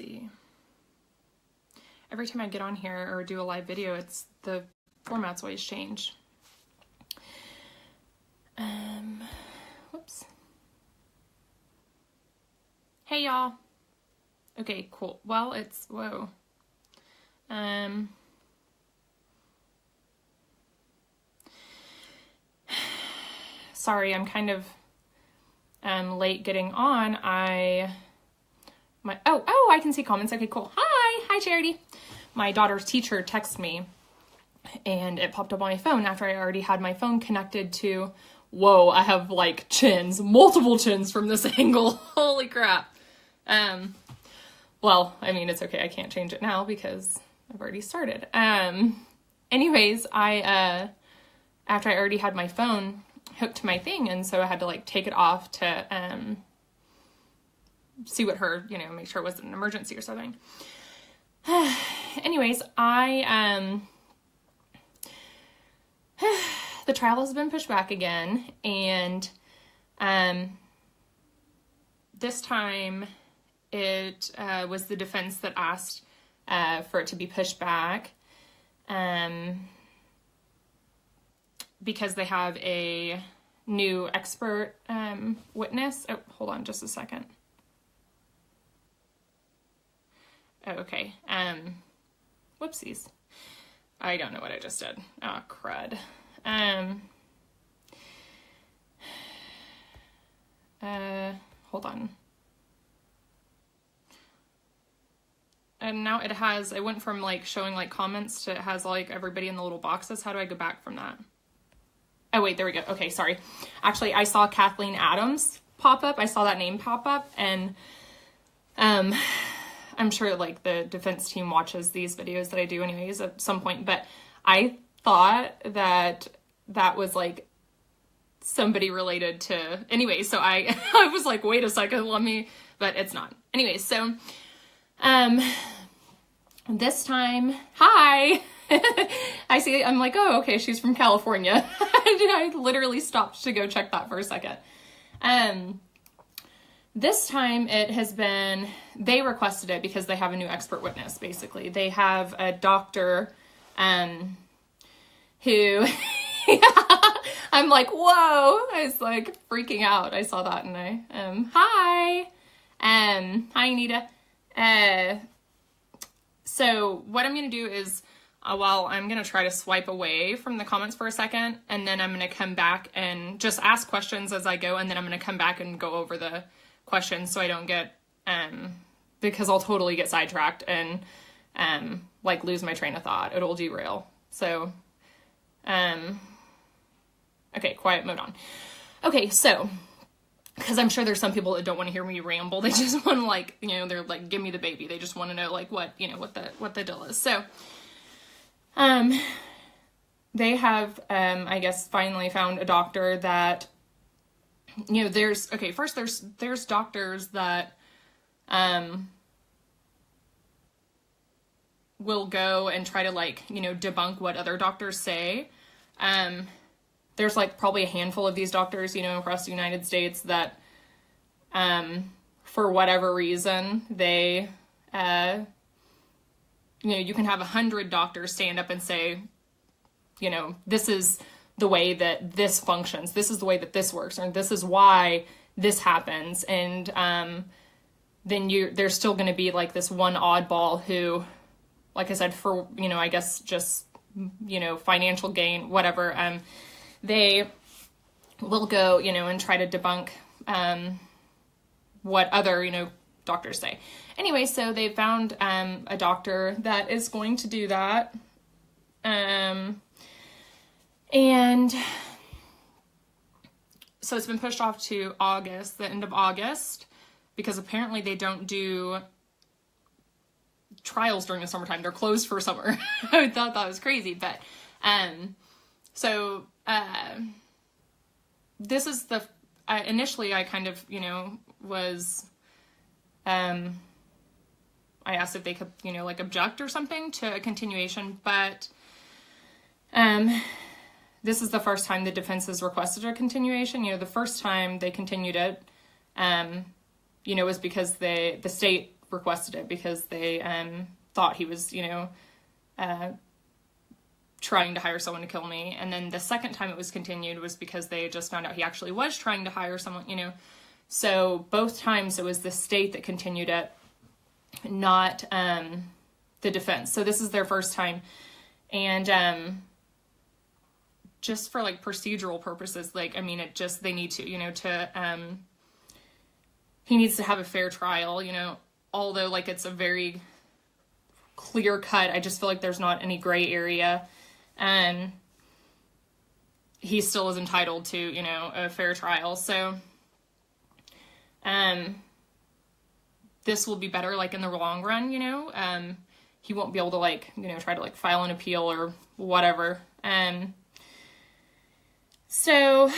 see. Every time I get on here or do a live video, the format's always changed. Whoops. Hey y'all. Okay, cool. Well, whoa. Sorry, I'm kind of late getting on. I can see comments. Okay, cool. Hi Charity. My daughter's teacher texted me and it popped up on my phone after I already had my phone connected to, whoa, I have like multiple chins from this angle. Holy crap. Well, I mean, it's okay. I can't change it now because I've already started. Anyways, after I already had my phone hooked to my thing, and so I had to like take it off to, see what make sure it wasn't an emergency or something. Anyways, the trial has been pushed back again, and, this time it, was the defense that asked, for it to be pushed back, because they have a new expert, witness. Oh, hold on just a second. Oh, okay. Whoopsies. I don't know what I just did. Oh, crud. Hold on. And now it went from like showing like comments to it has like everybody in the little boxes. How do I go back from that? Oh, wait, there we go. Okay, sorry. Actually, I saw Kathleen Adams pop up. I saw that name pop up, and, I'm sure like the defense team watches these videos that I do anyways at some point, but I thought that was like somebody related to, anyway, so I was like, wait a second, but it's not. Anyway, so, this time, hi, I'm like, oh, okay, she's from California. I literally stopped to go check that for a second. This time it has been, they requested it because they have a new expert witness, basically. They have a doctor, who, I'm like, whoa, I was like freaking out. I saw that and hi, Anita. So what I'm going to do is, I'm going to try to swipe away from the comments for a second, and then I'm going to come back and just ask questions as I go, and then I'm going to come back and go over the questions so I don't get, because I'll totally get sidetracked and, like lose my train of thought. It'll derail. So, okay, quiet mode on. Okay, so, because I'm sure there's some people that don't want to hear me ramble. They just want to like, they're like, give me the baby. They just want to know like what the deal is. So, they have, I guess finally found a doctor that, there's doctors that, will go and try to like, debunk what other doctors say. There's like probably a handful of these doctors, across the United States that, for whatever reason, they, you can have 100 doctors stand up and say, this is the way that this functions. This is the way that this works, or this is why this happens. And, then there's still going to be like this one oddball who, like I said, for, I guess just, financial gain, whatever, they will go, and try to debunk, what other, doctors say. Anyway, so they found, a doctor that is going to do that. And so it's been pushed off to August, the end of August, because apparently they don't do trials during the summertime. They're closed for summer. I thought that was crazy, but, so, this is initially I kind of, was, I asked if they could, like object or something to a continuation, but, this is the first time the defense has requested a continuation. The first time they continued it, was because the state requested it because they thought he was, trying to hire someone to kill me. And then the second time it was continued was because they just found out he actually was trying to hire someone, So both times it was the state that continued it, not the defense. So this is their first time. And just for like procedural purposes, like, I mean, they need to, he needs to have a fair trial, although like it's a very clear cut. I just feel like there's not any gray area. He still is entitled to, a fair trial. So, this will be better, like, in the long run, he won't be able to, like, try to, like, file an appeal or whatever. So,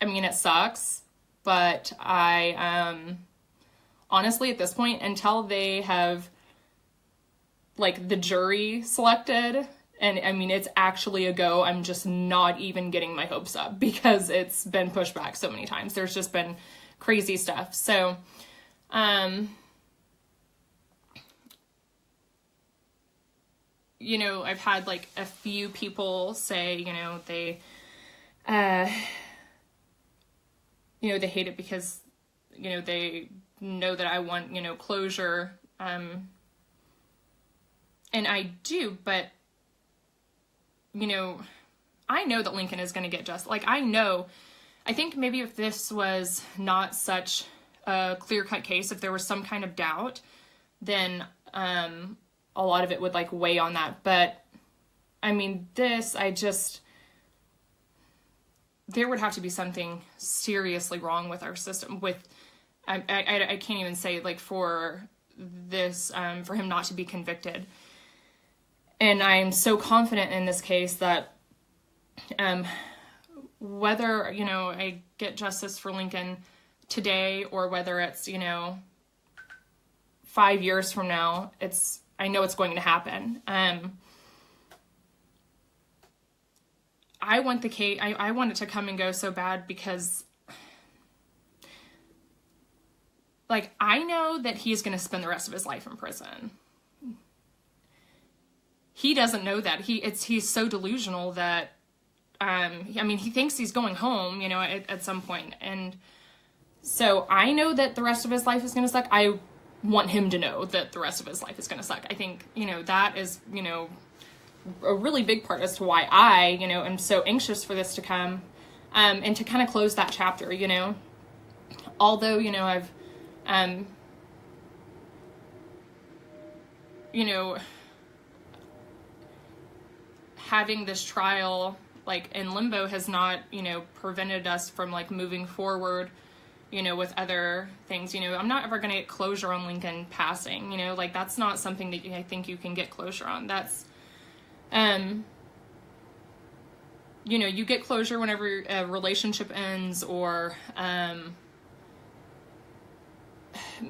I mean, it sucks, but I, honestly, at this point, until they have, like, the jury selected, and I mean, it's actually a go, I'm just not even getting my hopes up because it's been pushed back so many times. There's just been crazy stuff. So, I've had like a few people say, they, they hate it because, they know that I want, closure, and I do, but, I know that Lincoln is going to get justice. Like, I think maybe if this was not such a clear-cut case, if there was some kind of doubt, then a lot of it would, like, weigh on that. But, I mean, there would have to be something seriously wrong with our system. I can't even say, like, for this, for him not to be convicted. And I'm so confident in this case that whether, I get justice for Lincoln today or whether it's, 5 years from now, I know it's going to happen. I want the case, I want it to come and go so bad because, like, I know that he's going to spend the rest of his life in prison. He doesn't know that. He's so delusional that, he thinks he's going home, at some point. And so I know that the rest of his life is going to suck. I want him to know that the rest of his life is going to suck. I think, that is, a really big part as to why I, am so anxious for this to come, and to kind of close that chapter, although, I've, having this trial, like, in limbo has not, prevented us from, like, moving forward, with other things. I'm not ever going to get closure on Lincoln passing, like, that's not something that I think you can get closure on. That's, you get closure whenever a relationship ends, or,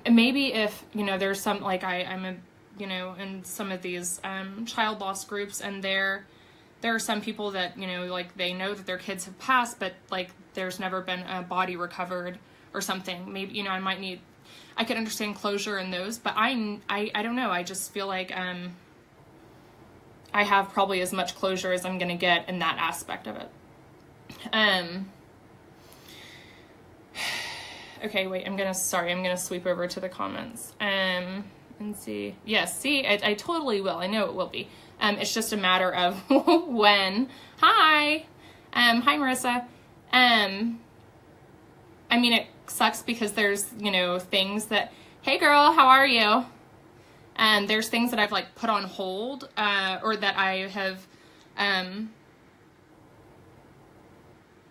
maybe if, there's some, like, I'm in some of these, child loss groups, and there are some people that, like, they know that their kids have passed, but, like, there's never been a body recovered or something. Maybe, I could understand closure in those, but I don't know. I just feel like, I have probably as much closure as I'm going to get in that aspect of it. Okay, wait, I'm going to sweep over to the comments, and see. Yes, see, I totally will. I know it will be. It's just a matter of when. Hi, Marissa. It sucks because there's, things that, hey girl, how are you? There's things that I've, like, put on hold, or that I have,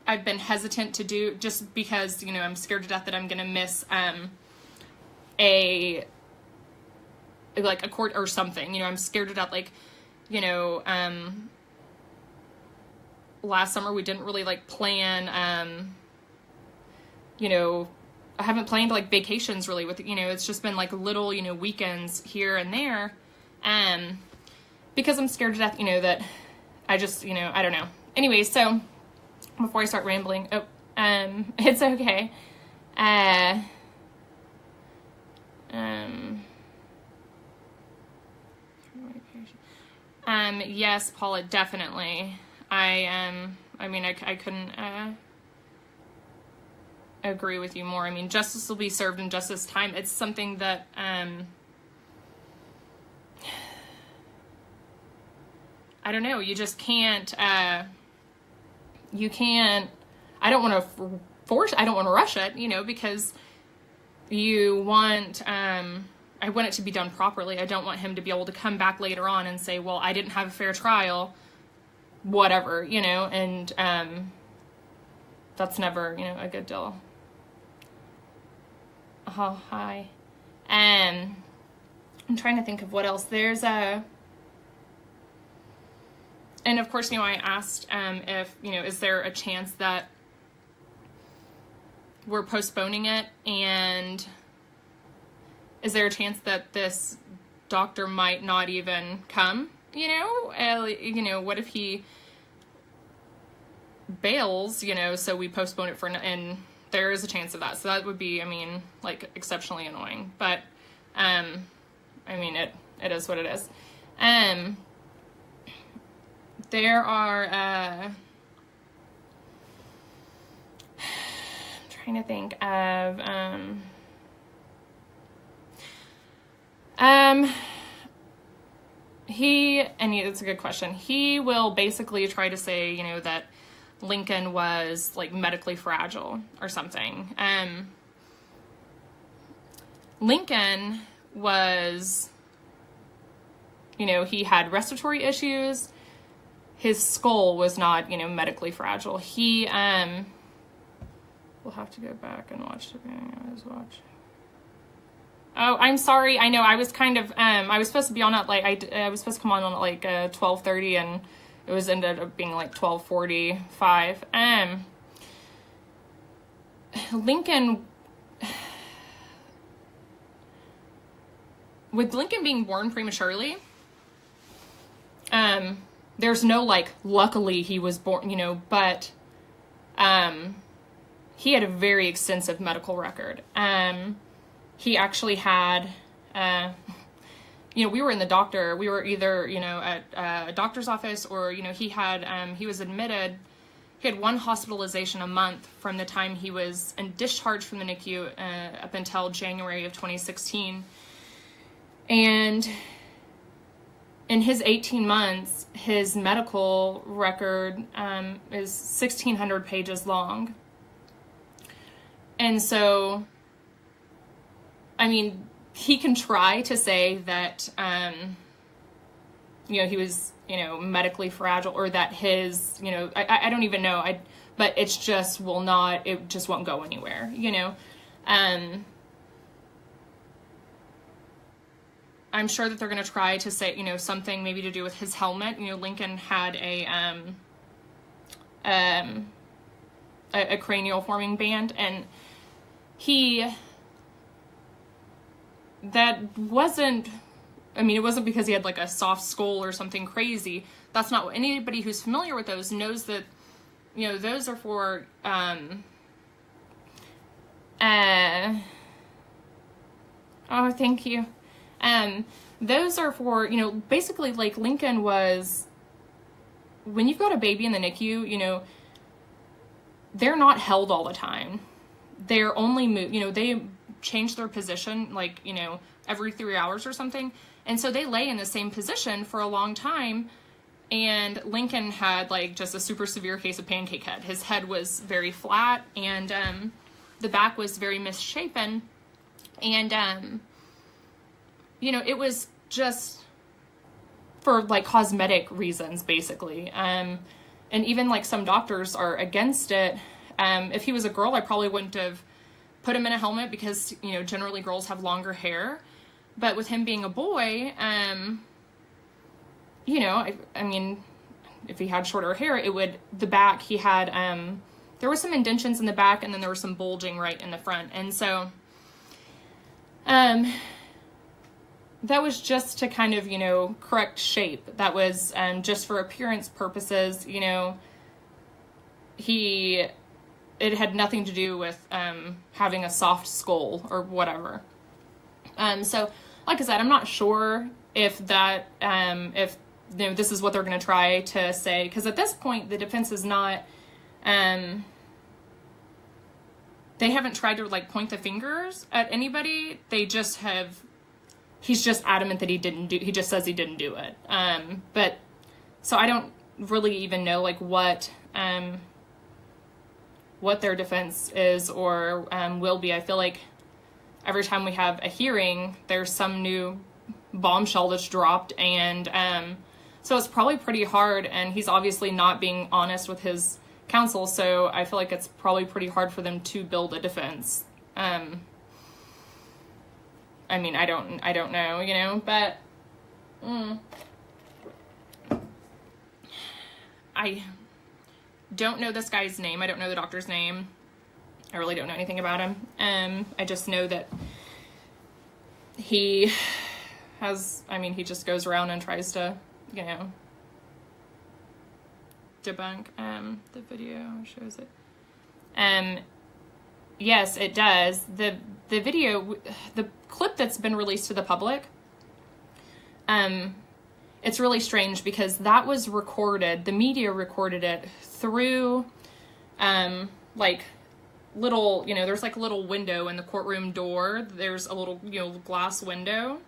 I've been hesitant to do just because, I'm scared to death that I'm going to miss, a court or something, I'm scared to death, like, last summer we didn't really, like, plan, I haven't planned, like, vacations really with, it's just been, like, little, weekends here and there, because I'm scared to death, that I just, I don't know. Anyway, so, before I start rambling, it's okay, Yes, Paula, definitely. I couldn't agree with you more. I mean, justice will be served in justice time. It's something that, I don't know, you just can't, I don't want to I don't want to rush it, because you want, I want it to be done properly. I don't want him to be able to come back later on and say, well, I didn't have a fair trial, whatever, and that's never, a good deal. Oh, hi. I'm trying to think of what else. There's and of course, I asked if, is there a chance that we're postponing it, and is there a chance that this doctor might not even come? What if he bails, so we postpone it for, and there is a chance of that. So that would be, exceptionally annoying, but, it is what it is. There are, I'm trying to think of, it's a good question. He will basically try to say, that Lincoln was medically fragile or something. Lincoln was, he had respiratory issues. His skull was not, medically fragile. He, we'll have to go back and watch the video I was watching. Oh, I'm sorry. I know I was kind of, I was supposed to be on at I was supposed to come on at 12:30, and it was ended up being 12:45. Lincoln, with Lincoln being born prematurely, there's no luckily he was born, but he had a very extensive medical record. He actually had, we were in we were either, at a doctor's office, or, he had, he was admitted, he had one hospitalization a month from the time he was discharged from the NICU up until January of 2016. And in his 18 months, his medical record is 1,600 pages long. And so, he can try to say that, he was, medically fragile, or that his, I don't even know, but it just won't go anywhere, I'm sure that they're going to try to say, something maybe to do with his helmet. Lincoln had a cranial forming band, and that wasn't, it wasn't because he had a soft skull or something crazy. That's not what anybody who's familiar with those knows, that, those are for, oh, thank you. Those are for, basically Lincoln was, when you've got a baby in the NICU, they're not held all the time. They're only they change their position every 3 hours or something. And so they lay in the same position for a long time. And Lincoln had just a super severe case of pancake head. His head was very flat, and the back was very misshapen. And it was just for cosmetic reasons, basically. And even some doctors are against it. If he was a girl, I probably wouldn't have put him in a helmet, because, generally girls have longer hair. But with him being a boy, if he had shorter hair, the back, he had, there were some indentions in the back, and then there was some bulging right in the front. And so, that was just to kind of, correct shape. That was just for appearance purposes, it had nothing to do with having a soft skull or whatever. So, like I said, I'm not sure if that, if, you know, this is what they're going to try to say. Because at this point, the defense is not, they haven't tried to, like, point the fingers at anybody. They just have, he's just adamant that he just says he didn't do it. But, so I don't really even know, like, what their defense is or will be. I feel like every time we have a hearing, there's some new bombshell that's dropped, and so it's probably pretty hard, and he's obviously not being honest with his counsel, so I feel like it's probably pretty hard for them to build a defense. I mean, I don't know, you know, but I don't know this guy's name. I don't know the doctor's name. I really don't know anything about him. I just know that he has, I mean, he just goes around and tries to, you know, debunk. The video shows it. Yes, it does. The video, the clip that's been released to the public, it's really strange because that was recorded, the media recorded it through, like, little, you know, there's like a little window in the courtroom door. There's a little, you know, glass window.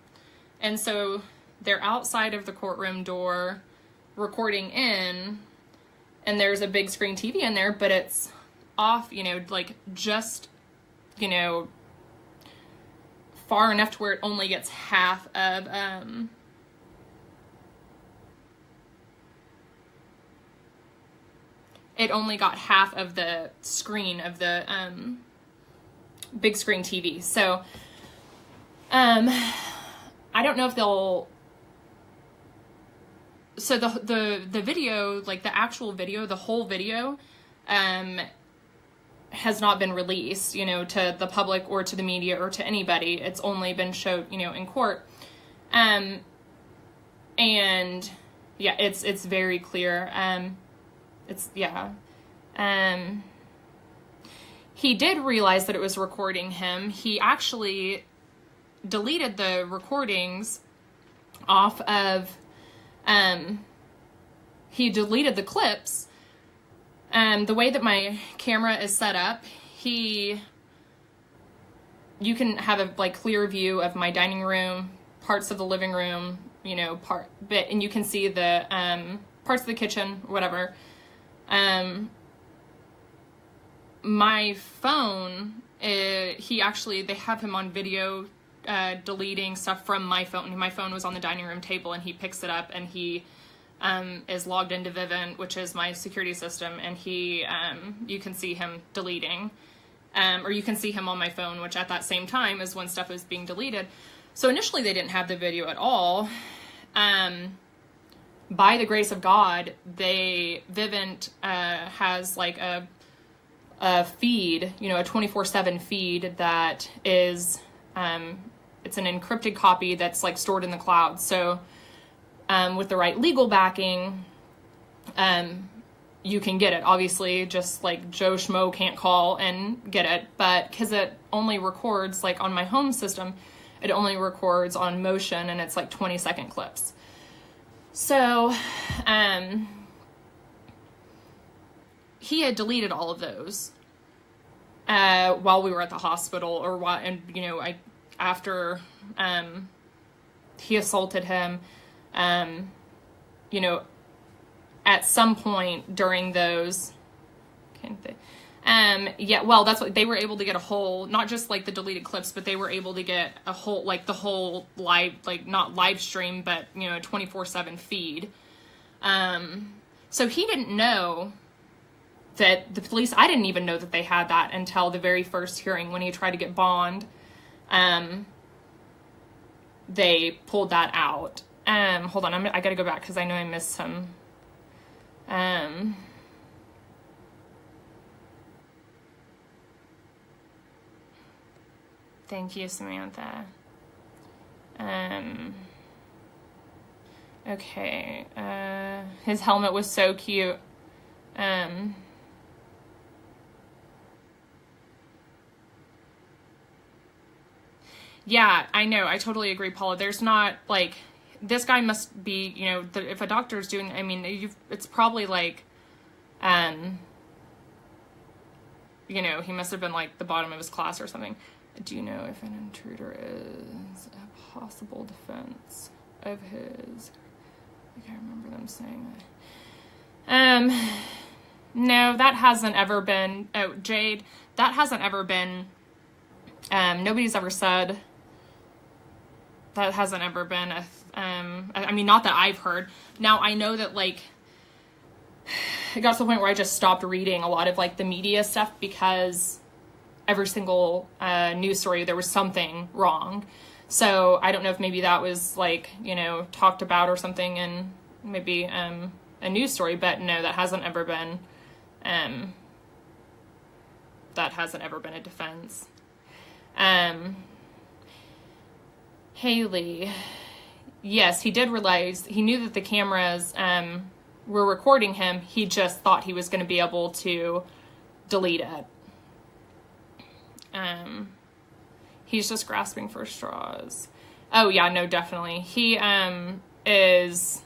And so they're outside of the courtroom door recording in, and there's a big screen TV in there, but it's off, you know, like just, you know, far enough to where it only gets half of, it only got half of the screen of the big screen TV. So I don't know if they'll. So the video, like the actual video, the whole video, has not been released, you know, to the public or to the media or to anybody. It's only been showed, you know, in court. And yeah, it's very clear. He did realize that it was recording him. He actually deleted the recordings off of, he deleted the clips. The way that my camera is set up, you can have a like clear view of my dining room, parts of the living room, you know, and you can see the parts of the kitchen, whatever. My phone, they have him on video, deleting stuff from my phone. My phone was on the dining room table, and he picks it up, and he, is logged into Vivint, which is my security system, and he, you can see him deleting, or you can see him on my phone, which at that same time is when stuff is being deleted. So initially they didn't have the video at all. By the grace of God, Vivint has like a feed, you know, a 24/7 feed that is, it's an encrypted copy that's like stored in the cloud. So with the right legal backing, you can get it. Obviously, just like Joe Schmo can't call and get it, but because it only records, like on my home system, it only records on motion, and it's like 20-second clips. So, he had deleted all of those, while we were at the hospital, or you know, after, he assaulted him, you know, at some point during those, yeah, well, that's what they were able to get a whole, not just like the deleted clips, but they were able to get a whole, like the whole live, like not live stream, but, you know, 24/7 feed. So he didn't know that the police, I didn't even know that they had that until the very first hearing when he tried to get bond. They pulled that out. Hold on, I gotta go back because I know I missed some. Thank you, Samantha. Okay. His helmet was so cute. Yeah, I know. I totally agree, Paula. There's not, like, this guy must be, you know, if a doctor's doing, I mean, it's probably like, you know, he must have been like the bottom of his class or something. Do you know if an intruder is a possible defense of his? I can't remember them saying that. No, that hasn't ever been, oh, Jade, that hasn't ever been, nobody's ever said, that hasn't ever been I mean, not that I've heard. Now, I know that, like, it got to the point where I just stopped reading a lot of, like, the media stuff because every single news story, there was something wrong. So I don't know if maybe that was, like, you know, talked about or something in maybe a news story, but no, that hasn't ever been a defense. Haley, yes, he did realize, he knew that the cameras were recording him. He just thought he was going to be able to delete it. He's just grasping for straws. Oh yeah, no, definitely. He is,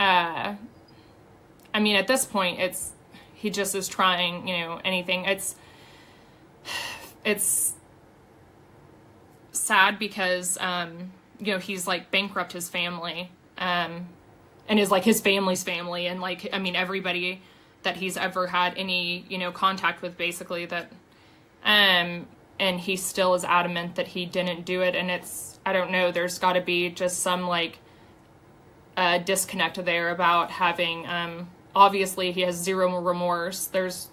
I mean, at this point, he just is trying, you know, anything. It's sad because, you know, he's like bankrupt his family, and is like his family's family. And like, I mean, everybody that he's ever had any, you know, contact with, basically, that, and he still is adamant that he didn't do it. And I don't know, there's got to be just some like disconnect there about having, obviously he has zero remorse. There's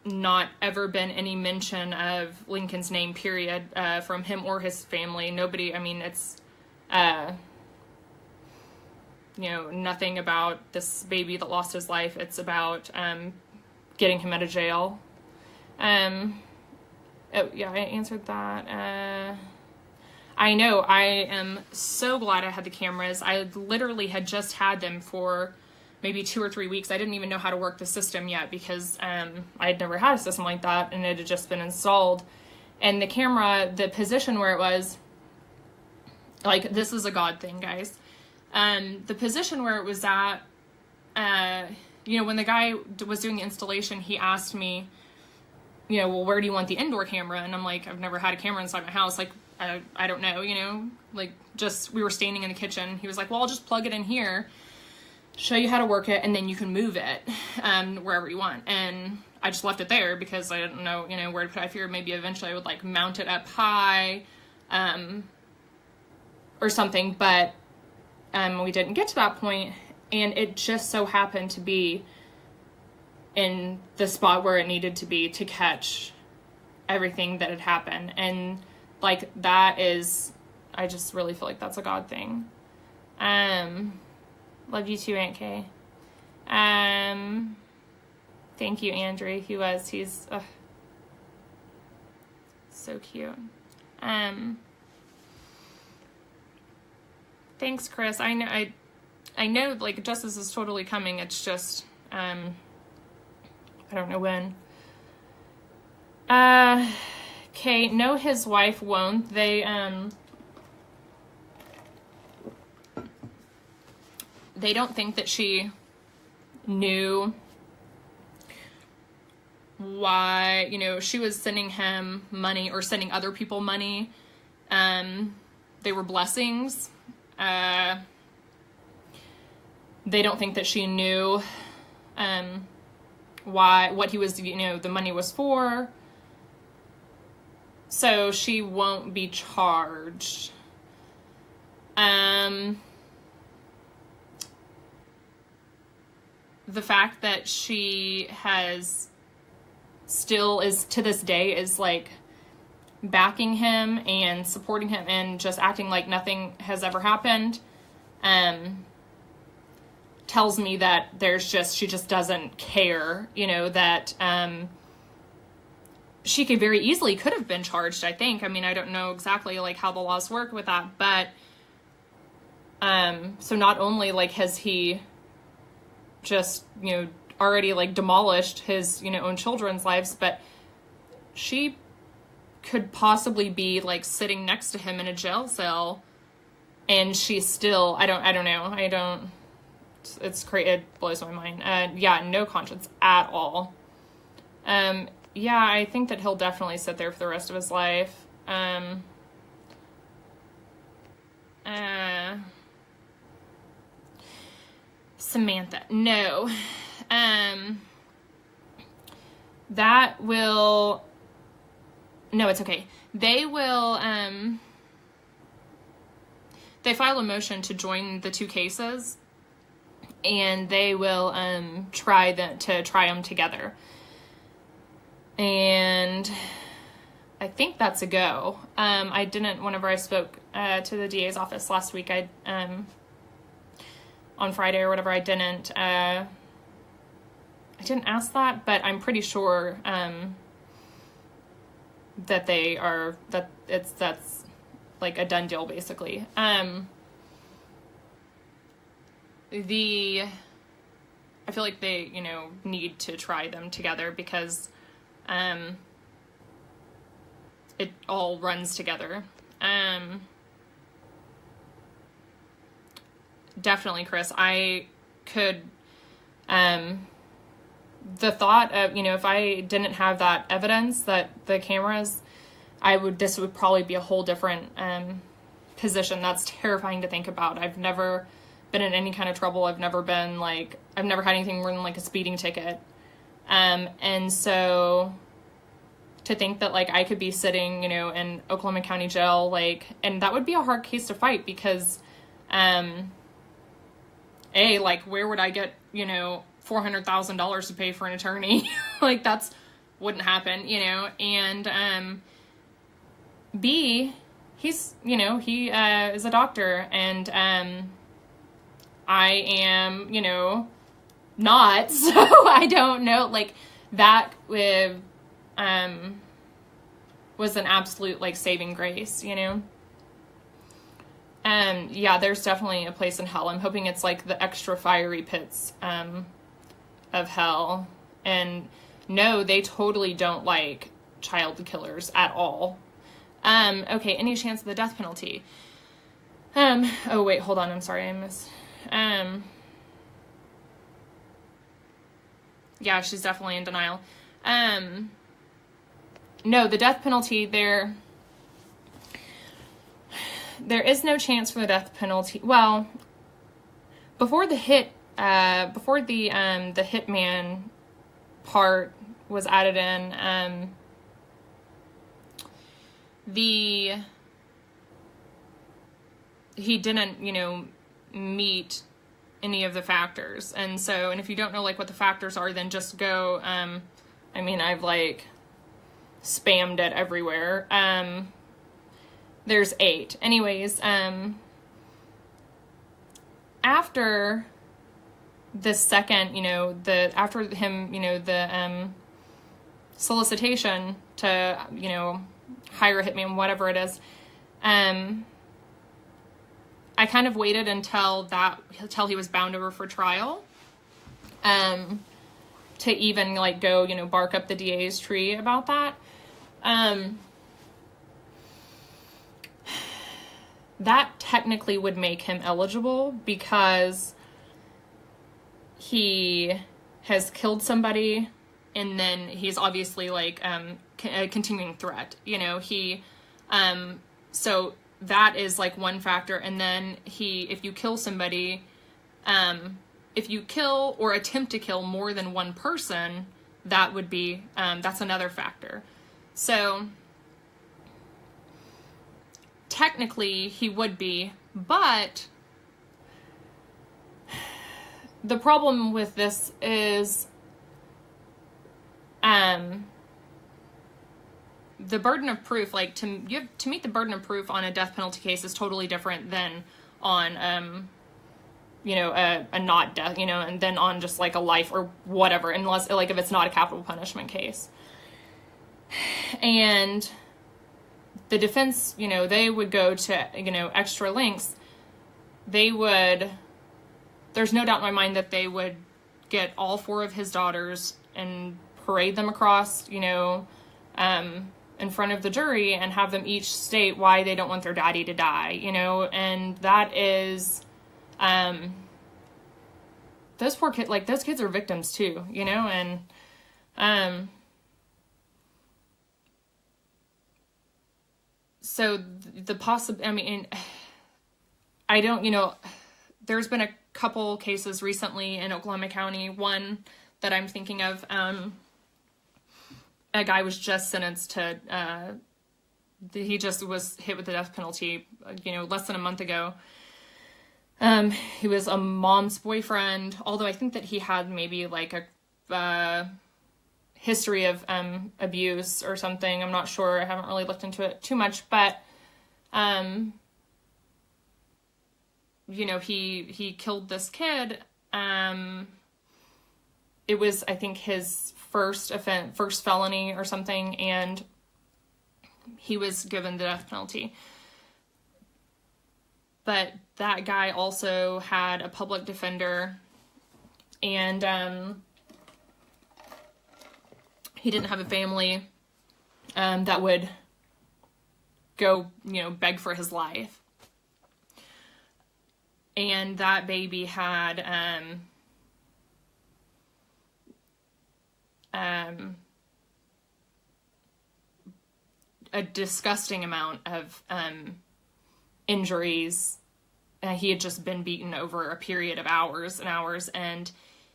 not ever been any mention of Lincoln's name, period, from him or his family. Nobody, I mean, it's, you know, nothing about this baby that lost his life. It's about getting him out of jail. Oh, yeah, I answered that. I know, I am so glad I had the cameras. I literally had just had them for maybe 2 or 3 weeks. I didn't even know how to work the system yet because I had never had a system like that, and it had just been installed. And the camera, the position where it was, like, this is a God thing, guys. The position where it was at, you know, when the guy was doing the installation, he asked me, you know, well, where do you want the indoor camera? And I'm like, I've never had a camera inside my house. Like, I don't know, you know, like, just, we were standing in the kitchen. He was like, well, I'll just plug it in here, show you how to work it, and then you can move it wherever you want. And I just left it there because I didn't know, you know, where to put it. I figured maybe eventually I would like mount it up high or something, but we didn't get to that point, and it just so happened to be in the spot where it needed to be to catch everything that had happened. And like, that is, I just really feel like that's a God thing. Love you too, Aunt Kay. Thank you, Andrew. He's so cute. Thanks, Chris. I know, like, justice is totally coming. It's just, I don't know when. Okay, no, his wife won't. They don't think that she knew why, you know, she was sending him money or sending other people money. They were blessings. They don't think that she knew what he was, you know, the money was for. So she won't be charged. The fact that she has still is to this day is like backing him and supporting him and just acting like nothing has ever happened, tells me that she just doesn't care, you know, that she could very easily could have been charged, I think. I mean, I don't know exactly like how the laws work with that, but so not only like has he just, you know, already like demolished his, you know, own children's lives, but she could possibly be like sitting next to him in a jail cell, and she's still, I don't know. It's crazy. It blows my mind. Yeah, no conscience at all. Yeah, I think that he'll definitely sit there for the rest of his life. Samantha, no. That will, no, it's okay. They will, they file a motion to join the two cases, and they will, try them together. And I think that's a go. I didn't, whenever I spoke, to the DA's office last week, on Friday or whatever, I didn't ask that, but I'm pretty sure, that that's like a done deal, basically. I feel like they, need to try them together because, it all runs together. Definitely, Chris, I could, the thought of, if I didn't have that evidence, that the cameras, this would probably be a whole different, position. That's terrifying to think about. I've never been in any kind of trouble. I've never had anything more than like a speeding ticket. And so to think that like I could be sitting, in Oklahoma County jail, and that would be a hard case to fight because, where would I get, $400,000 to pay for an attorney? Wouldn't happen, and, B, he's, he, is a doctor, and, I am, not, so I don't know, that with, was an absolute, saving grace, yeah, there's definitely a place in hell. I'm hoping it's the extra fiery pits, of hell. And no, they totally don't like child killers at all. Okay, any chance of the death penalty? Oh wait, hold on, I'm sorry, I missed. Yeah, she's definitely in denial. No, the death penalty, there is no chance for the death penalty. Well, before the hitman part was added in, he didn't, meet any of the factors. And if you don't know, what the factors are, then just go, I've, spammed it everywhere. There's 8. Anyways, after the second, after him, the, solicitation to, hire a hitman, whatever it is, I kind of waited until he was bound over for trial, to even, go, bark up the DA's tree about that. That technically would make him eligible because he has killed somebody, and then he's obviously a continuing threat, so that is one factor. And then if you kill somebody, if you kill or attempt to kill more than one person, that would be, that's another factor. So technically he would be, but the problem with this is, the burden of proof, to meet the burden of proof on a death penalty case is totally different than on, a not death, and then on just a life or whatever, unless if it's not a capital punishment case. And the defense, they would go to, extra lengths. There's no doubt in my mind that they would get all 4 of his daughters and parade them across, in front of the jury and have them each state why they don't want their daddy to die, you know, and that is, those poor kids, like, those kids are victims too, you know, and, so I mean, I don't, you know, there's been a couple cases recently in Oklahoma County. One that I'm thinking of, a guy was just sentenced to, he just was hit with the death penalty, you know, less than a month ago. He was a mom's boyfriend, although I think that he had maybe like a history of abuse or something. I'm not sure. I haven't really looked into it too much, but you know, he killed this kid. It was, I think, his first felony or something, and he was given the death penalty. But that guy also had a public defender, and he didn't have a family that would go, you know, beg for his life. And that baby had a disgusting amount of injuries. He had just been beaten over a period of hours and hours, and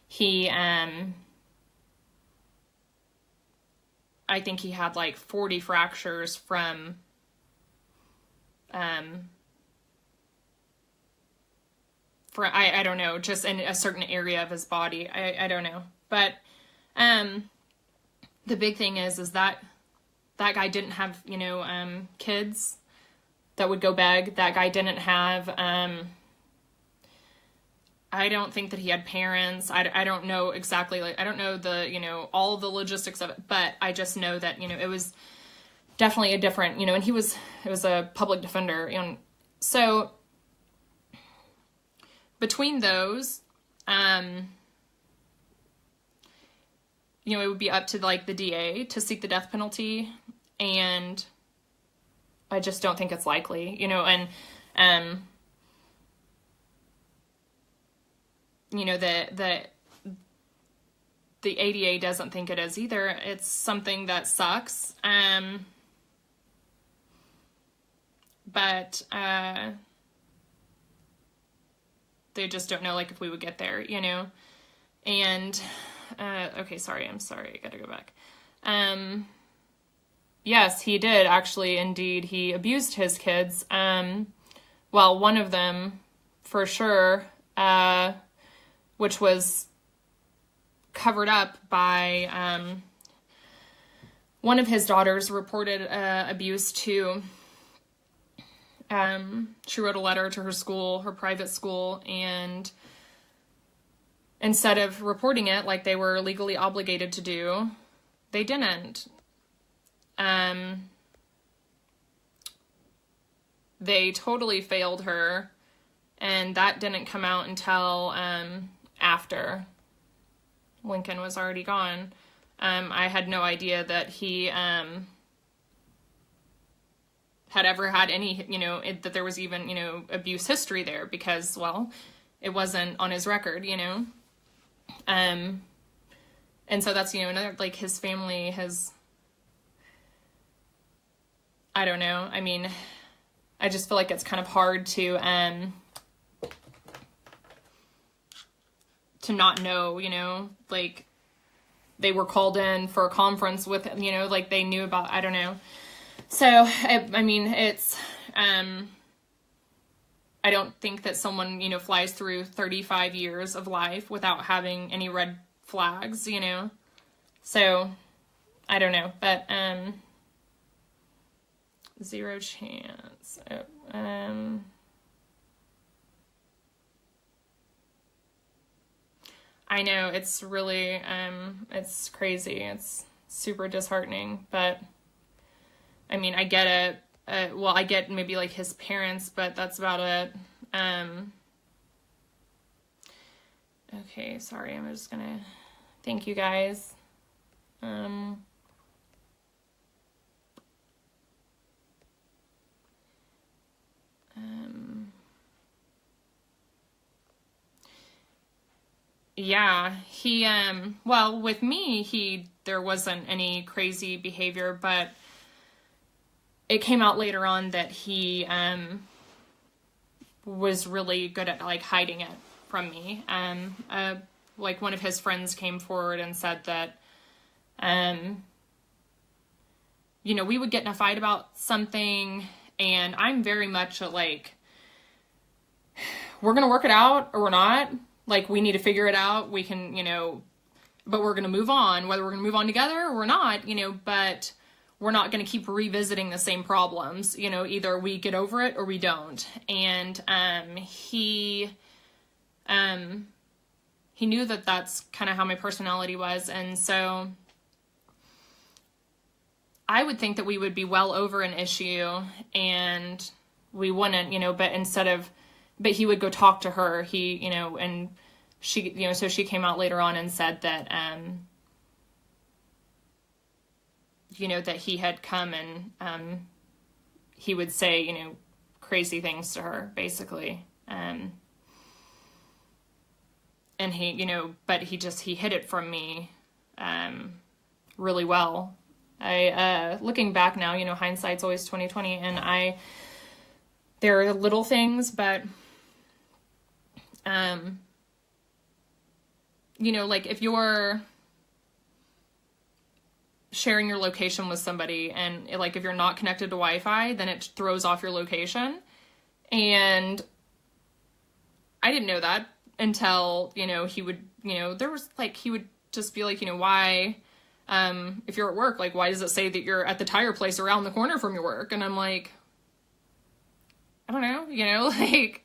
he I think he had like 40 fractures from I don't know, just in a certain area of his body. I don't know. But the big thing is that guy didn't have, you know, kids that would go beg. That guy didn't have, I don't think that he had parents. I don't know exactly, like, I don't know the, you know, all of the logistics of it, but I just know that, you know, it was definitely a different, you know, and it was a public defender. And so between those, you know, it would be up to like the DA to seek the death penalty, and I just don't think it's likely, you know, and you know, the ADA doesn't think it is either. It's something that sucks, but they just don't know, like, if we would get there, you know. And okay, I'm sorry, I gotta go back. Yes, he did actually, indeed, he abused his kids. Well, one of them for sure, which was covered up by one of his daughters reported abuse to, she wrote a letter to her school, her private school, and instead of reporting it like they were legally obligated to do, they didn't. They totally failed her, and that didn't come out until after Lincoln was already gone. I had no idea that he had ever had any, you know, that there was even, you know, abuse history there, because, well, it wasn't on his record, you know. And so that's, you know, another, like, his family has, I don't know, I mean, I just feel like it's kind of hard to not know, you know, like, they were called in for a conference with, you know, like, they knew about, I don't know. So, I mean, it's, I don't think that someone, you know, flies through 35 years of life without having any red flags, you know. So, I don't know, but, zero chance. I know, it's really, it's crazy. It's super disheartening, but I mean, I get it. Well, I get maybe like his parents, but that's about it. Okay, sorry, I'm just gonna thank you guys. yeah, he, well, with me, there wasn't any crazy behavior, but it came out later on that he, was really good at, like, hiding it from me. Like, one of his friends came forward and said that, you know, we would get in a fight about something, and I'm very much like, we're going to work it out or we're not. Like, we need to figure it out. We can, you know, but we're going to move on, whether we're going to move on together or we're not, you know, but we're not going to keep revisiting the same problems. You know, either we get over it or we don't. And he knew that that's kind of how my personality was. And so I would think that we would be well over an issue and we wouldn't, you know, but he would go talk to her. He, you know, and she, you know, so she came out later on and said that, you know, that he had come and, he would say, you know, crazy things to her, basically. And he, you know, but he hid it from me, really well. Looking back now, you know, hindsight's always 20/20, and there are little things, but, you know, like, if you're sharing your location with somebody and, like, if you're not connected to Wi-Fi, then it throws off your location. And I didn't know that until, you know, he would, you know, there was, like, he would just be like, you know, why, if you're at work, like, why does it say that you're at the tire place around the corner from your work? And I'm like, I don't know, you know, like,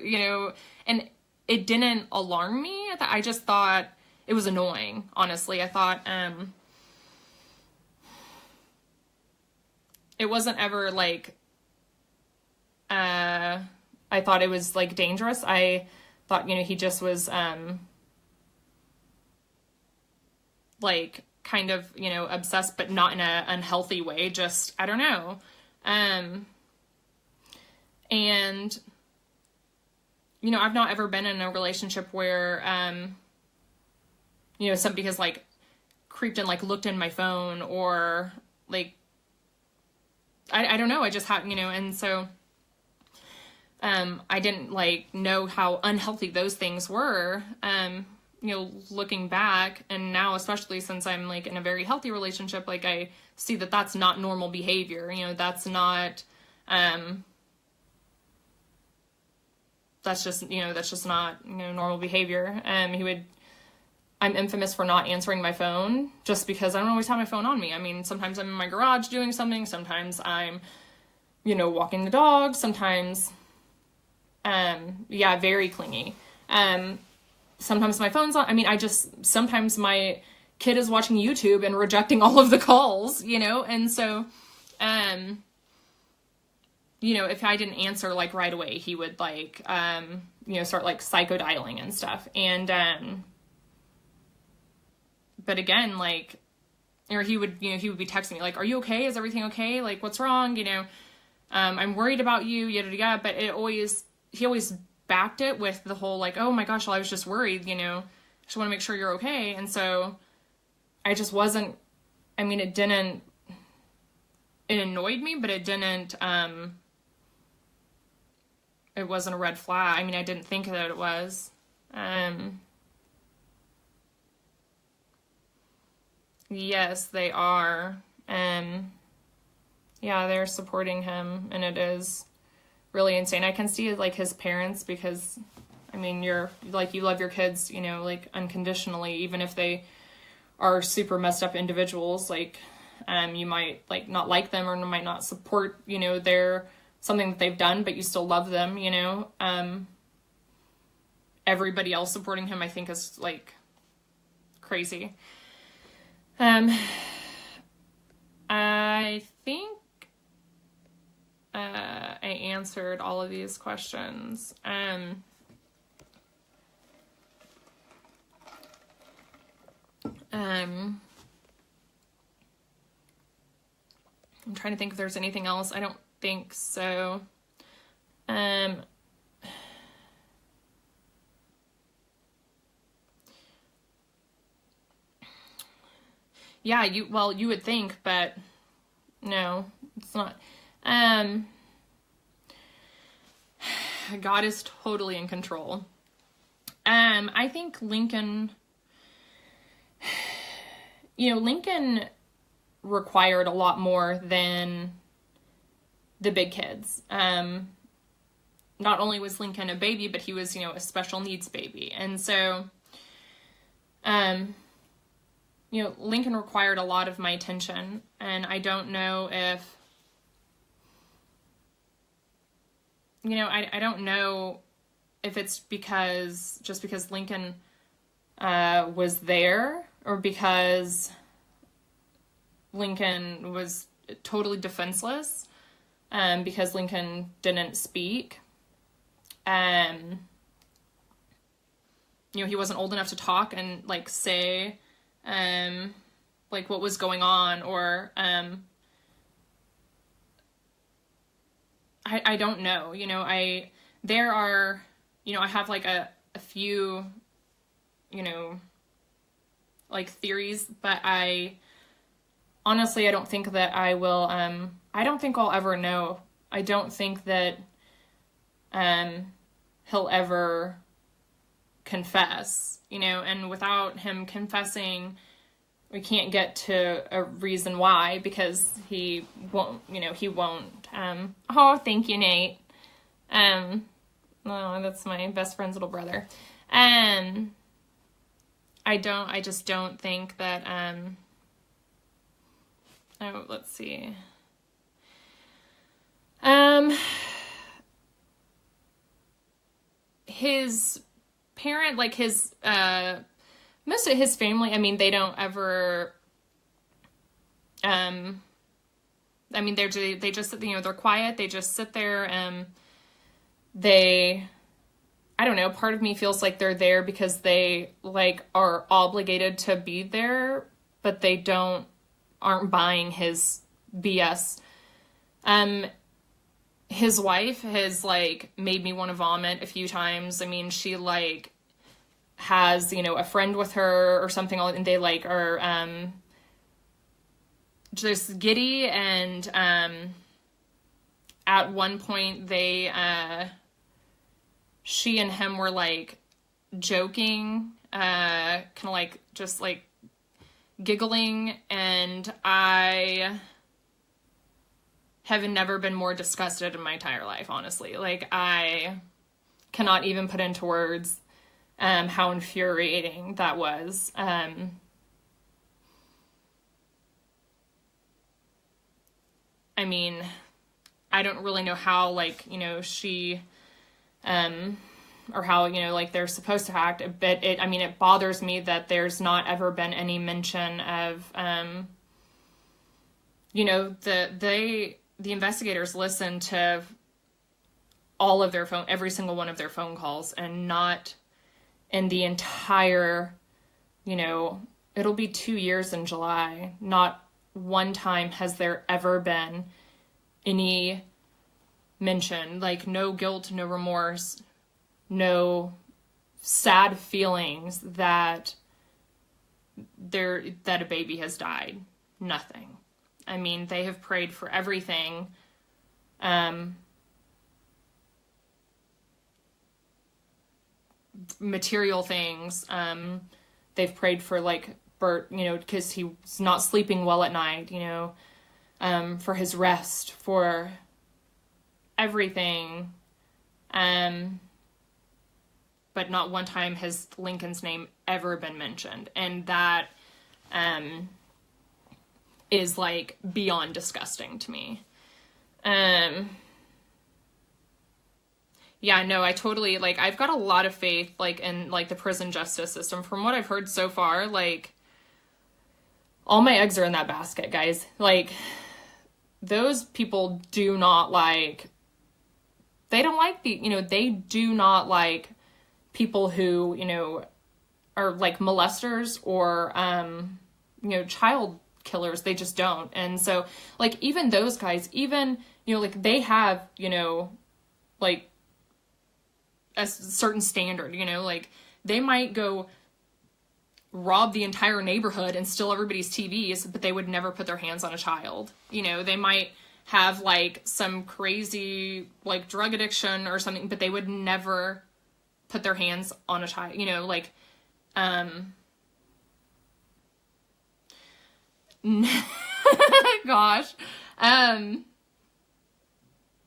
you know, and it didn't alarm me. I just thought it was annoying, honestly. I thought, it wasn't ever, like, I thought it was, like, dangerous. I thought, you know, he just was, like, kind of, you know, obsessed, but not in a unhealthy way. Just, I don't know. And, you know, I've not ever been in a relationship where, you know, somebody has, like, creeped and, like, looked in my phone or, like, I don't know. I just had, you know, and so, I didn't, like, know how unhealthy those things were, you know, looking back, and now, especially since I'm, like, in a very healthy relationship, like, I see that that's not normal behavior, you know, that's not, that's just, you know, that's just not, you know, normal behavior. I'm infamous for not answering my phone just because I don't always have my phone on me. I mean, sometimes I'm in my garage doing something. Sometimes I'm, you know, walking the dog. Sometimes, yeah, very clingy. Sometimes my phone's on. I mean, sometimes my kid is watching YouTube and rejecting all of the calls, you know? And so, you know, if I didn't answer, like, right away, he would, like, you know, start, like, psychodialing and stuff. And, but again, like, or he would be texting me, like, are you okay? Is everything okay? Like, what's wrong? You know, I'm worried about you, yada, yada, but he always backed it with the whole, like, oh my gosh, well, I was just worried, you know, just want to make sure you're okay. And so I just wasn't, I mean, it annoyed me, but it didn't, it wasn't a red flag. I mean, I didn't think that it was, yes, they are. Yeah, they're supporting him, and it is really insane. I can see, like, his parents, because, I mean, you love your kids, you know, like, unconditionally, even if they are super messed up individuals, like, you might, like, not like them or might not support, you know, something that they've done, but you still love them, you know. Everybody else supporting him, I think, is, like, crazy. I think I answered all of these questions. I'm trying to think if there's anything else. I don't think so. Yeah, you would think, but no, it's not. God is totally in control. I think Lincoln required a lot more than the big kids. Not only was Lincoln a baby, but he was, a special needs baby. And so, Lincoln required a lot of my attention, and I don't know if, I don't know if it's just because Lincoln was there, or because Lincoln was totally defenseless, because Lincoln didn't speak. He wasn't old enough to talk and, say, what was going on, or, I don't know, there are, I have, a few, theories, but honestly, I don't think that I will, I don't think I'll ever know. I don't think that, he'll ever confess, and without him confessing, we can't get to a reason why, because he won't, he won't. Oh, thank you, Nate. Oh, that's my best friend's little brother. I just don't think that, oh, let's see. His parent, most of his family, they don't ever, they just, they're quiet. They just sit there. I don't know, part of me feels like they're there because they, are obligated to be there, but they aren't buying his BS. His wife has, made me want to vomit a few times. She, has, a friend with her or something, and they, are, just giddy, and, at one point, she and him were, joking, kind of, just, giggling, and I have never been more disgusted in my entire life, honestly. I cannot even put into words how infuriating that was. I don't really know how, she, or how, they're supposed to act, but it bothers me that there's not ever been any mention of, the investigators listened to all of every single one of their phone calls, and not in the entire, it'll be 2 years in July. Not one time has there ever been any mention, no guilt, no remorse, no sad feelings that a baby has died. Nothing. They have prayed for everything. Material things. They've prayed for, Bert, because he's not sleeping well at night, for his rest, for everything. But not one time has Lincoln's name ever been mentioned. And that, is beyond disgusting to me. Yeah, no, I totally, I've got a lot of faith, in, the prison justice system. From what I've heard so far, all my eggs are in that basket, guys. Those people do not they don't like they do not like people who, are, molesters or, child killers. They just don't. And so, even those guys, even, they have, a certain standard, they might go rob the entire neighborhood and steal everybody's TVs, but they would never put their hands on a child. You know, they might have like some crazy like drug addiction or something, but they would never put their hands on a child, you know, like, gosh.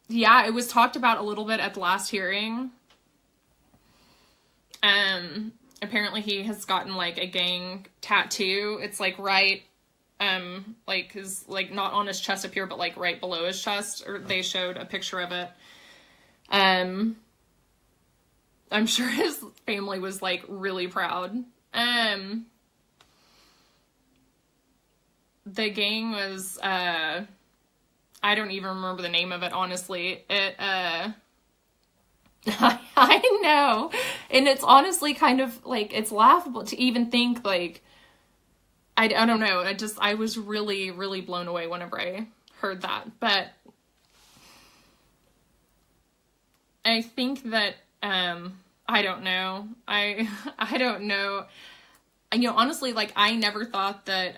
Yeah, it was talked about a little bit at the last hearing. Apparently he has gotten like a gang tattoo. It's like right, like his, like not on his chest up here, but like right below his chest, or they showed a picture of it. I'm sure his family was like really proud. The gang was, I don't even remember the name of it, honestly. It, I know. And it's honestly kind of like, it's laughable to even think like, I don't know. I was really, really blown away whenever I heard that. But I think that, I don't know. I don't know. You know, honestly, like I never thought that,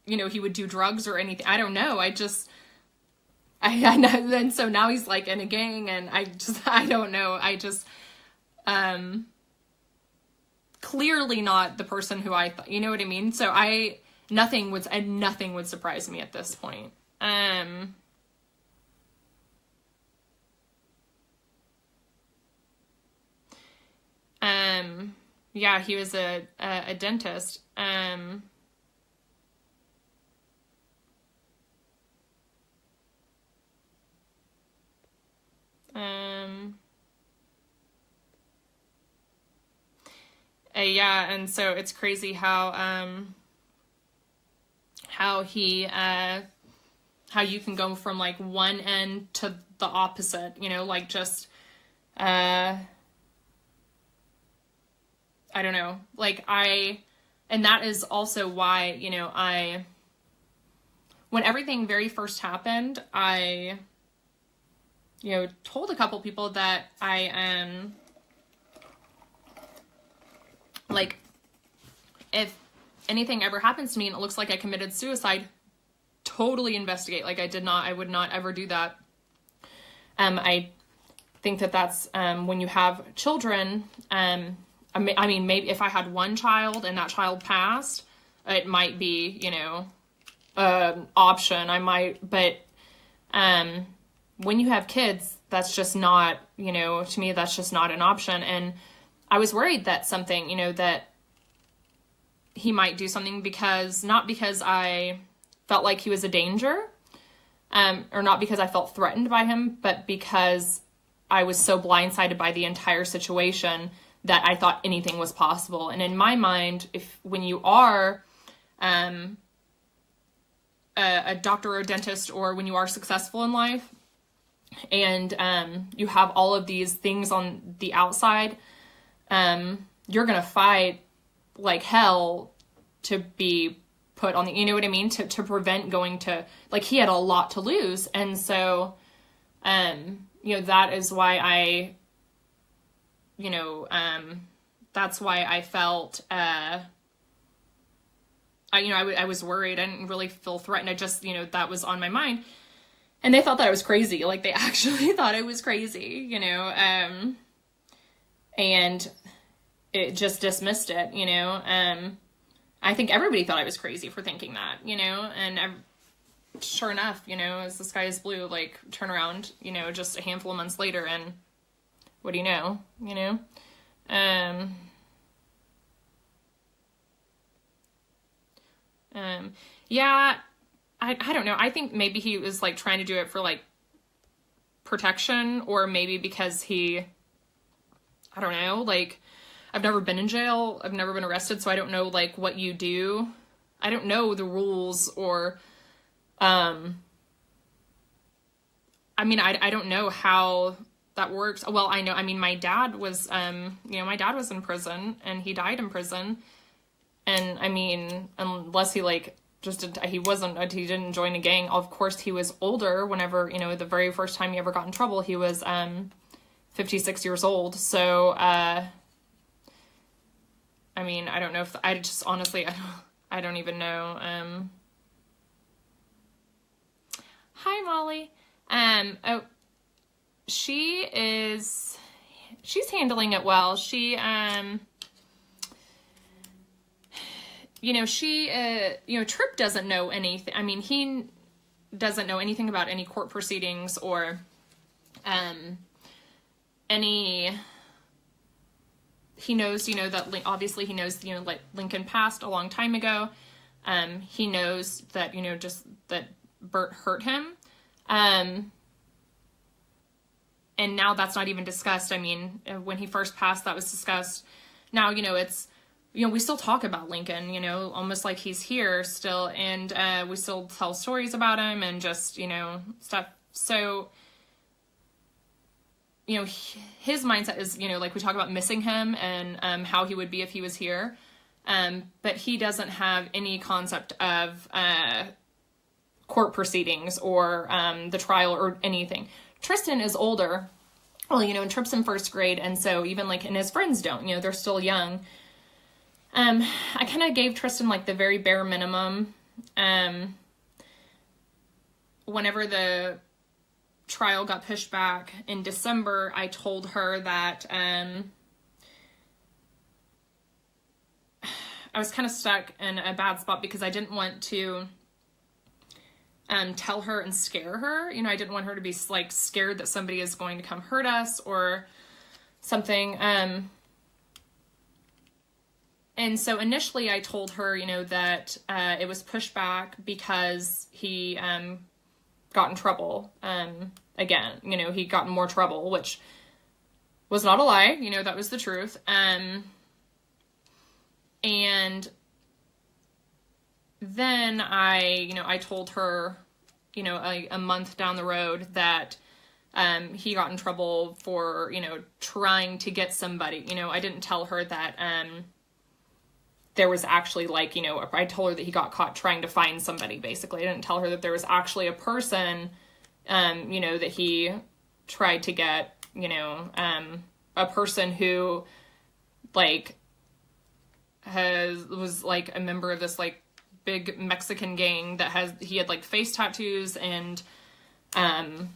you know, he would do drugs or anything. I don't know. I know. And so now he's like in a gang, and I don't know. Clearly not the person who I thought, you know what I mean? So nothing would surprise me at this point. Yeah, he was a dentist. Yeah, and so it's crazy how he, how you can go from like one end to the opposite, you know, like just, I don't know, like and that is also why, you know, when everything very first happened, I, you know, told a couple people that like, if anything ever happens to me and it looks like I committed suicide, totally investigate. Like I would not ever do that. I think that that's, when you have children, I mean, maybe if I had one child and that child passed, it might be, you know, option. I might, but, when you have kids, that's just not, you know, to me, that's just not an option. And I was worried that something, you know, that he might do something not because I felt like he was a danger, or not because I felt threatened by him, but because I was so blindsided by the entire situation that I thought anything was possible. And in my mind, when you are, a doctor or a dentist, or when you are successful in life, and you have all of these things on the outside, you're gonna fight like hell to be put on the, you know what I mean, to prevent going to, like, he had a lot to lose. And so you know, that is why I, you know, that's why I felt I was worried. I didn't really feel threatened. I just, you know, that was on my mind. And they thought that I was crazy. Like, they actually thought I was crazy, you know, and it just dismissed it, you know. I think everybody thought I was crazy for thinking that, you know, and sure enough, you know, as the sky is blue, like, turn around, you know, just a handful of months later, and what do you know, you know? Yeah, I don't know. I think maybe he was like trying to do it for like protection, or maybe because I don't know, like, I've never been in jail. I've never been arrested. So I don't know like what you do. I don't know the rules, or, I mean, I don't know how that works. Well, I know, I mean, my dad was, you know, my dad was in prison, and he died in prison. And I mean, unless he like, he didn't join a gang. Of course, he was older whenever, you know, the very first time he ever got in trouble, he was, 56 years old. So, I mean, I don't know if, I just honestly, I don't even know. Hi, Molly. Oh, she's handling it well. She, Tripp doesn't know anything. I mean, he doesn't know anything about any court proceedings or, he knows, that obviously he knows, like Lincoln passed a long time ago. He knows that, just that Bert hurt him. And now that's not even discussed. I mean, when he first passed, that was discussed. Now, it's, we still talk about Lincoln, almost like he's here still. And, we still tell stories about him and just, stuff. So, his mindset is, like we talk about missing him and, how he would be if he was here. But he doesn't have any concept of, court proceedings or, the trial or anything. Tristan is older. Well, and Tripp's in first grade. And so even like, and his friends don't, they're still young. I kind of gave Tristan like the very bare minimum. Whenever the trial got pushed back in December, I told her that, I was kind of stuck in a bad spot because I didn't want to, tell her and scare her. I didn't want her to be like scared that somebody is going to come hurt us or something. And so initially I told her, that, it was pushed back because he, got in trouble, again, he got in more trouble, which was not a lie, that was the truth. And then I told her, a month down the road that, he got in trouble for, trying to get somebody, I didn't tell her that, there was actually like, I told her that he got caught trying to find somebody, basically. I didn't tell her that there was actually a person, that he tried to get, a person who like was like a member of this like big Mexican gang that he had like face tattoos and, I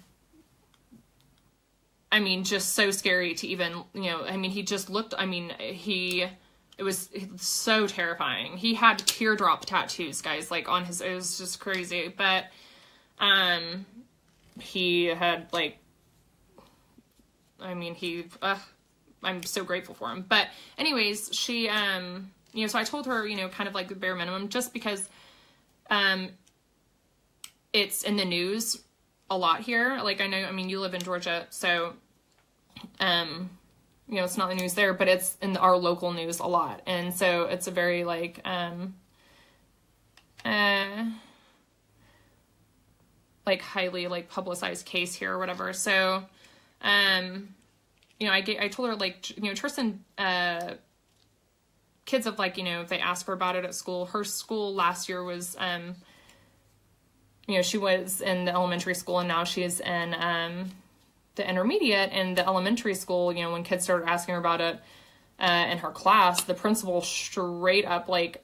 mean, just so scary to even, he just looked, it was so terrifying. He had teardrop tattoos, guys, like on his, it was just crazy. But, he had like, I'm so grateful for him. But anyways, she, so I told her, kind of like the bare minimum, just because, it's in the news a lot here. Like you live in Georgia, so, it's not the news there, but it's in our local news a lot. And so it's a very like, like highly like publicized case here or whatever. So, I told her like, Tristan, kids have like, if they ask her about it at school, her school last year was, she was in the elementary school and now she's in, the intermediate. And the elementary school, when kids started asking her about it, in her class, the principal straight up like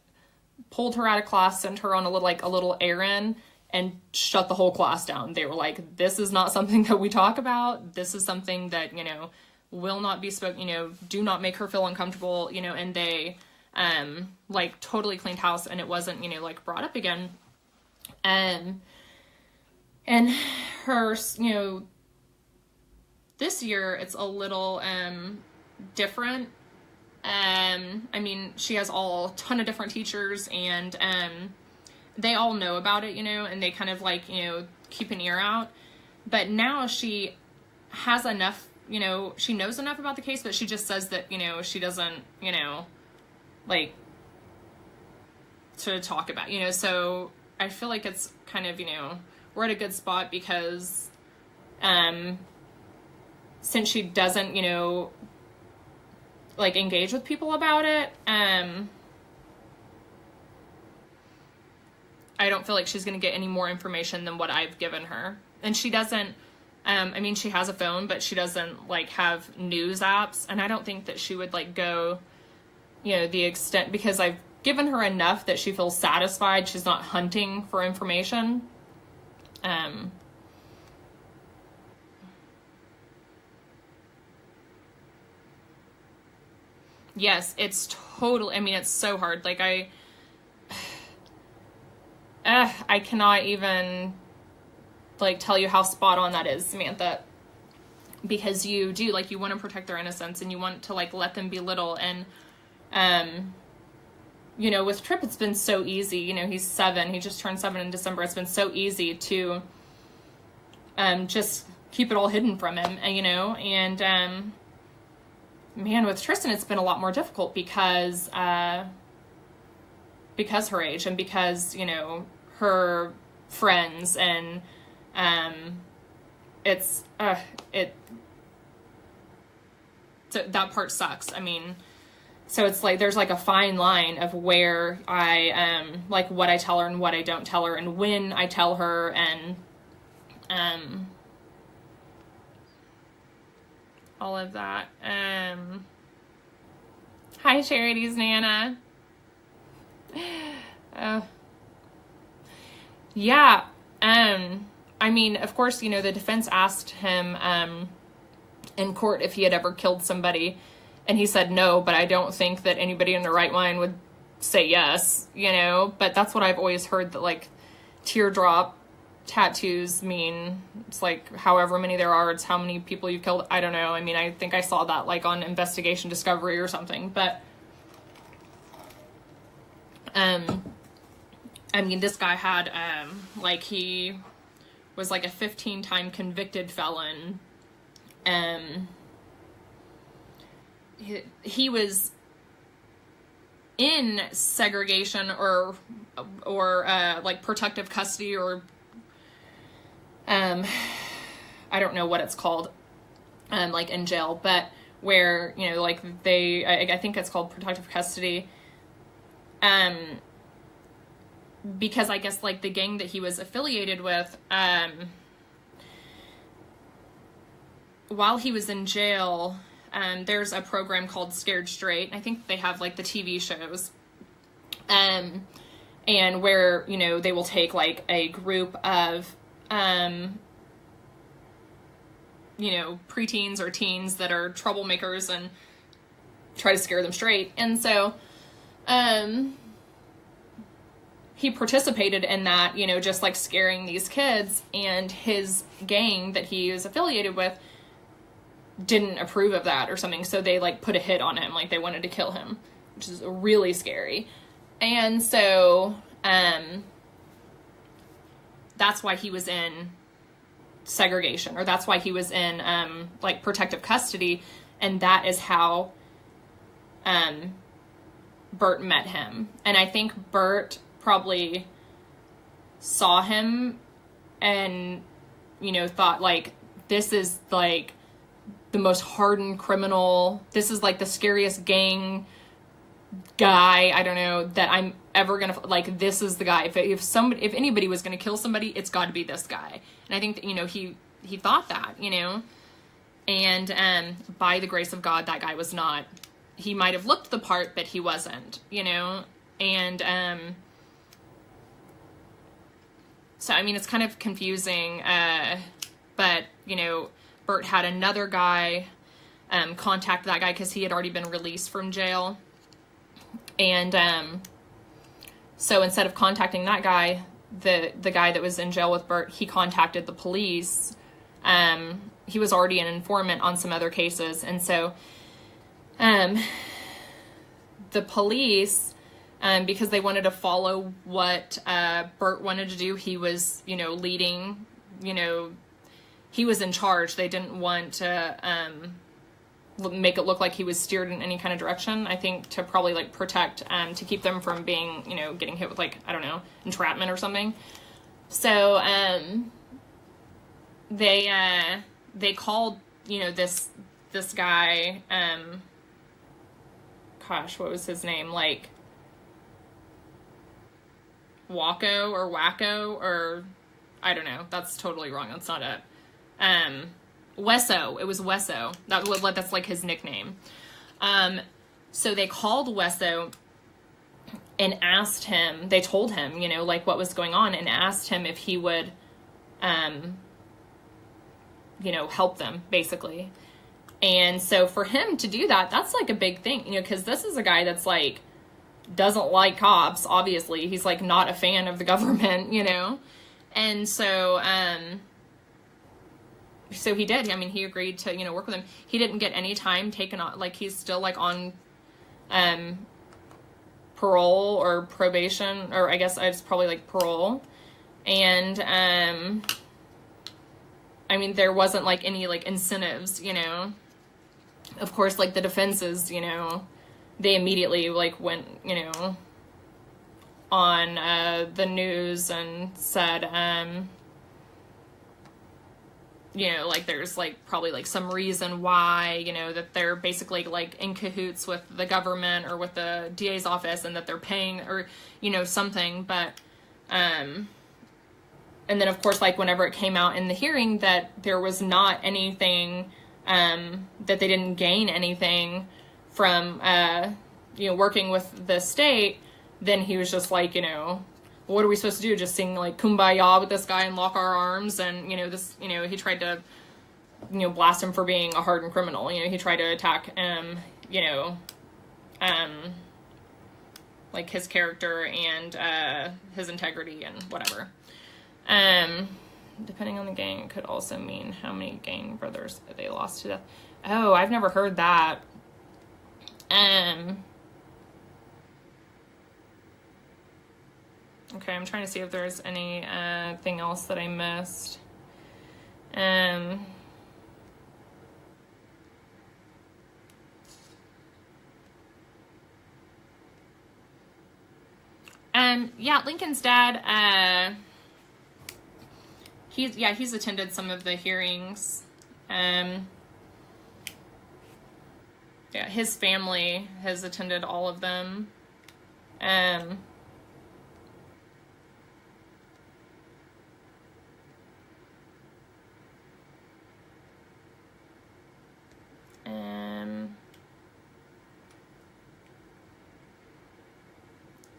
pulled her out of class, sent her on a little errand and shut the whole class down. They were like, this is not something that we talk about. This is something that, will not be spoken, do not make her feel uncomfortable, and they, like totally cleaned house and it wasn't, like brought up again. And her, this year it's a little, different. She has a ton of different teachers and, they all know about it, and they kind of like, keep an ear out. But now she has enough, she knows enough about the case, but she just says that, she doesn't, like, to talk about, so I feel like it's kind of, we're at a good spot because, since she doesn't, like engage with people about it, I don't feel like she's going to get any more information than what I've given her. And she doesn't, I mean, she has a phone, but she doesn't like have news apps. And I don't think that she would like go, the extent, because I've given her enough that she feels satisfied. She's not hunting for information. Yes, it's totally, I mean, it's so hard. Like I cannot even like tell you how spot on that is, Samantha, because you do, like, you want to protect their innocence and you want to like let them be little. And with Tripp, it's been so easy. He's 7, he just turned 7 in December. It's been so easy to just keep it all hidden from him, and man, with Tristan, it's been a lot more difficult because her age, and because, her friends, and so that part sucks. I mean, so it's like, there's like a fine line of where I, like what I tell her and what I don't tell her, and when I tell her, and, all of that. Hi, Charity's Nana. Yeah. I mean, of course, the defense asked him, in court if he had ever killed somebody, and he said no, but I don't think that anybody in their right mind would say yes, but that's what I've always heard, that like teardrop tattoos mean, it's like however many there are, it's how many people you've killed. I don't know. I mean, I think I saw that like on Investigation Discovery or something, but I mean, this guy had like, he was like a 15-time convicted felon. He was in segregation or like protective custody, or I don't know what it's called, like in jail, but where, like I think it's called protective custody, because I guess like the gang that he was affiliated with, while he was in jail, there's a program called Scared Straight. I think they have like the TV shows, and where, they will take like a group of, preteens or teens that are troublemakers and try to scare them straight. And so, he participated in that, just like scaring these kids, and his gang that he was affiliated with didn't approve of that or something. So they like put a hit on him. Like they wanted to kill him, which is really scary. And so, that's why he was in segregation, or that's why he was in, like protective custody. And that is how, Bert met him. And I think Bert probably saw him and, thought like, this is like the most hardened criminal. This is like the scariest gang guy, I don't know, that I'm ever gonna, like, this is the guy. If anybody was gonna kill somebody, it's got to be this guy. And I think that, he thought that, and by the grace of God, that guy was not. He might have looked the part, but he wasn't, and so I mean, it's kind of confusing, but Bert had another guy contact that guy because he had already been released from jail. And so instead of contacting that guy, the guy that was in jail with Bert, he contacted the police. He was already an informant on some other cases. And so the police, because they wanted to follow what Bert wanted to do, he was, leading, he was in charge. They didn't want to make it look like he was steered in any kind of direction. I think to probably like protect, to keep them from being, getting hit with like, I don't know, entrapment or something. So they called, this guy, gosh, what was his name? Like Wacko, or I don't know. That's totally wrong. That's not it. Wesso. It was Wesso. That's like his nickname. So they called Wesso and asked him, they told him, you know, like what was going on, and asked him if he would, you know, help them, basically. And so for him to do that, that's like a big thing, you know, because this is a guy that's like, doesn't like cops, obviously. He's like not a fan of the government, you know? And so, so he did. I mean, he agreed to, you know, work with him. He didn't get any time taken on, like he's still like on, parole or probation, or I guess it's probably like parole. And, I mean, there wasn't like any like incentives, you know? Of course, like the defenses, you know, they immediately like went, you know, on the news and said, you know, like there's like probably like some reason why, you know, that they're basically like in cahoots with the government or with the DA's office, and that they're paying, or, you know, something. But, and then of course, like whenever it came out in the hearing that there was not anything, that they didn't gain anything from, you know, working with the state, then he was just like, you know, what are we supposed to do? Just sing like Kumbaya with this guy and lock our arms? And, you know, this, you know, he tried to, you know, blast him for being a hardened criminal. You know, he tried to attack, you know, like his character and, his integrity and whatever. Depending on the gang, it could also mean how many gang brothers they lost to death. Oh, I've never heard that. Okay, I'm trying to see if there's any thing else that I missed. Yeah, Lincoln's dad, he's attended some of the hearings. Yeah, his family has attended all of them.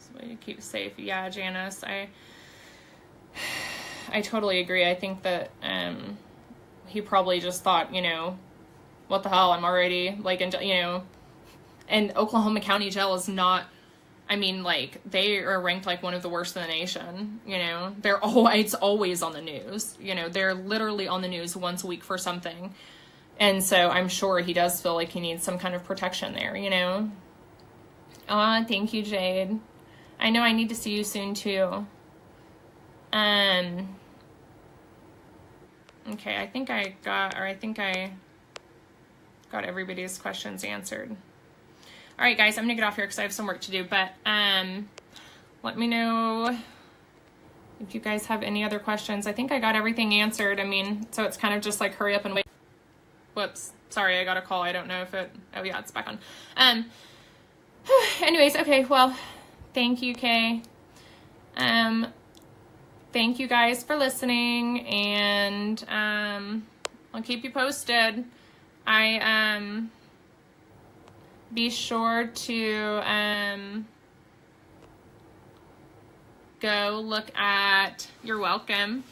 So way to keep safe. Yeah, Janice, I totally agree. I think that he probably just thought, you know, what the hell, I'm already like in, you know, and Oklahoma County Jail is not, I mean, like they are ranked like one of the worst in the nation, you know. It's always on the news, you know, they're literally on the news once a week for something. And so I'm sure he does feel like he needs some kind of protection there, you know. Thank you, Jade. I know I need to see you soon too. Okay, I think I got everybody's questions answered. All right, guys, I'm gonna get off here because I have some work to do, but let me know if you guys have any other questions. I think I got everything answered. I mean, so it's kind of just like hurry up and wait. Whoops, sorry, I got a call. I don't know if it, oh yeah, it's back on. Anyways, okay, well, thank you, Kay. Thank you guys for listening, and I'll keep you posted. Be sure to go look at, you're welcome.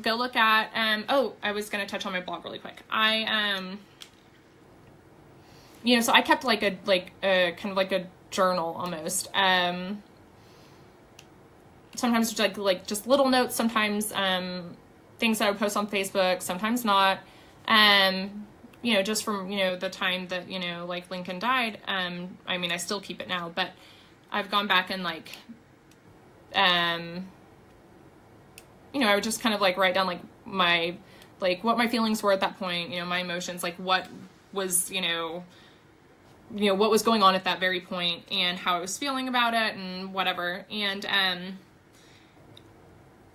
Go look at, oh, I was going to touch on my blog really quick. You know, so I kept like a kind of like a journal almost. Sometimes like just little notes, sometimes, things that I would post on Facebook, sometimes not. You know, just from, you know, the time that, you know, like Lincoln died. I mean, I still keep it now, but I've gone back and like, you know, I would just kind of like write down like my, like what my feelings were at that point, you know, my emotions, like what was, you know, what was going on at that very point and how I was feeling about it and whatever. And,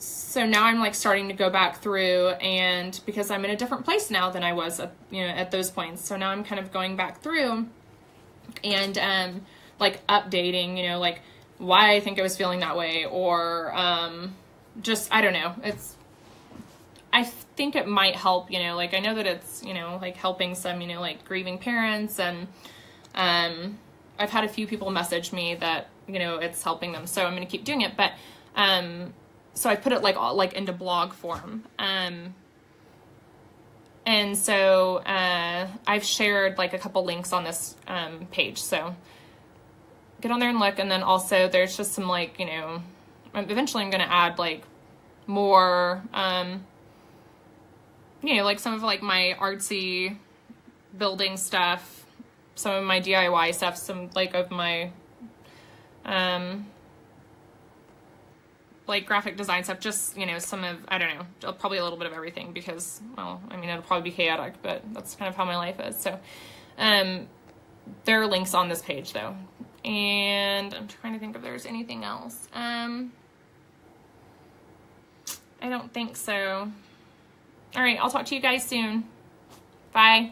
so now I'm like starting to go back through, and because I'm in a different place now than I was at, you know, at those points. So now I'm kind of going back through and, like updating, you know, like why I think I was feeling that way, or, just, I don't know. I think it might help, you know, like I know that it's, you know, like helping some, you know, like grieving parents, and I've had a few people message me that, you know, it's helping them, so I'm going to keep doing it. But so I put it like into blog form. And so I've shared like a couple links on this page, so get on there and look. And then also there's just some, like, you know, eventually I'm going to add like more, you know, like some of like my artsy building stuff, some of my DIY stuff, some like of my like graphic design stuff, just, you know, some of, I don't know, probably a little bit of everything, because, well, I mean, it'll probably be chaotic, but that's kind of how my life is. So there are links on this page though, and I'm trying to think if there's anything else. I don't think so. All right, I'll talk to you guys soon. Bye.